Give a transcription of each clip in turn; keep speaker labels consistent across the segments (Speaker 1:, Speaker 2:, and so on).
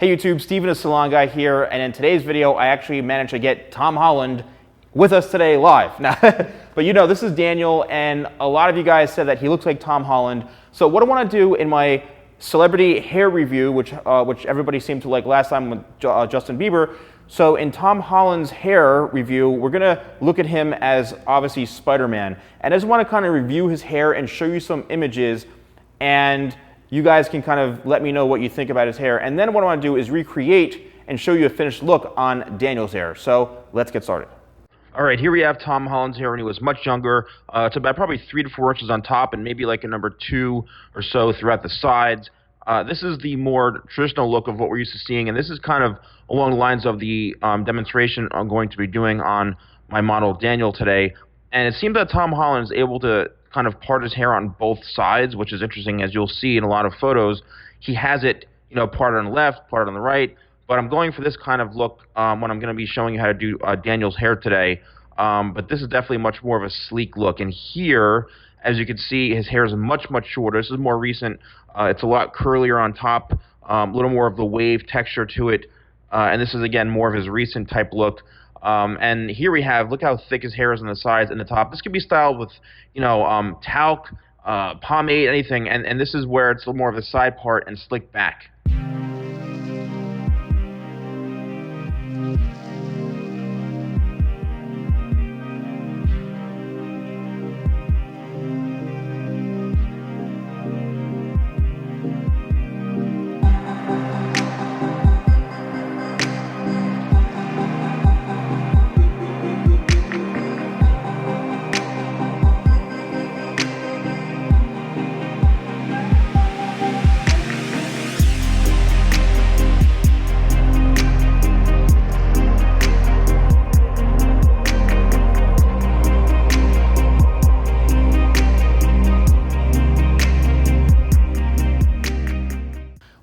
Speaker 1: Hey YouTube, Steven TheSalonGuy here, and in today's video I actually managed to get Tom Holland with us today live. Now, but you know, this is Daniel, and a lot of you guys said that he looks like Tom Holland. So what I want to do in my celebrity hair review, which everybody seemed to like last time with Justin Bieber, so in Tom Holland's hair review, we're going to look at him as obviously Spider-Man. And I just want to kind of review his hair and show you some images, and you guys can kind of let me know what you think about his hair. And then what I want to do is recreate and show you a finished look on Daniel's hair. So let's get started. All right, here we have Tom Holland's hair when he was much younger. It's about probably 3 to 4 inches on top and maybe like a number 2 or so throughout the sides. This is the more traditional look of what we're used to seeing, and this is kind of along the lines of the demonstration I'm going to be doing on my model Daniel today. And it seems that Tom Holland is able to kind of part his hair on both sides, which is interesting. As you'll see in a lot of photos, he has it, you know, parted on the left, parted on the right. But I'm going for this kind of look when I'm going to be showing you how to do Daniel's hair today. But this is definitely much more of a sleek look. And here, as you can see, his hair is much shorter. This is more recent. It's a lot curlier on top, a little more of the wave texture to it. And this is, again, more of his recent type look. And here we have, look how thick his hair is on the sides and the top. This could be styled with, you know, talc, pomade, anything. And this is where it's a little more of the side part and slicked back.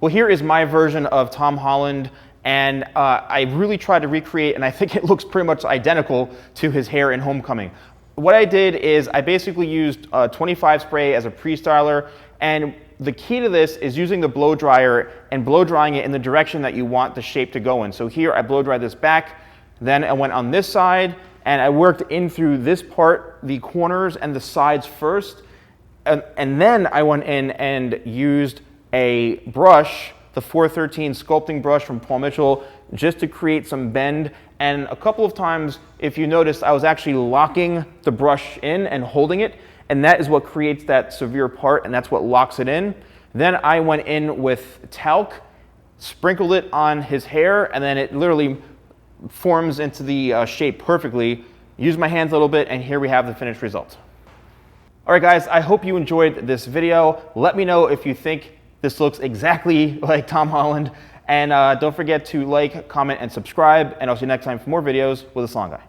Speaker 1: Well, here is my version of Tom Holland, and I really tried to recreate, and I think it looks pretty much identical to his hair in Homecoming. What I did is I basically used 25 spray as a pre-styler, and the key to this is using the blow dryer and blow drying it in the direction that you want the shape to go in. So here I blow dried this back, then I went on this side, and I worked in through this part, the corners and the sides first, and then I went in and used a brush, the 413 sculpting brush from Paul Mitchell, just to create some bend. And a couple of times, if you noticed, I was actually locking the brush in and holding it, and that is what creates that severe part, and that's what locks it in. Then I went in with talc, sprinkled it on his hair, and then it literally forms into the shape perfectly. Used my hands a little bit, and here we have the finished result. All right, guys, I hope you enjoyed this video. Let me know if you think this looks exactly like Tom Holland. And don't forget to like, comment, and subscribe. And I'll see you next time for more videos with TheSalonGuy.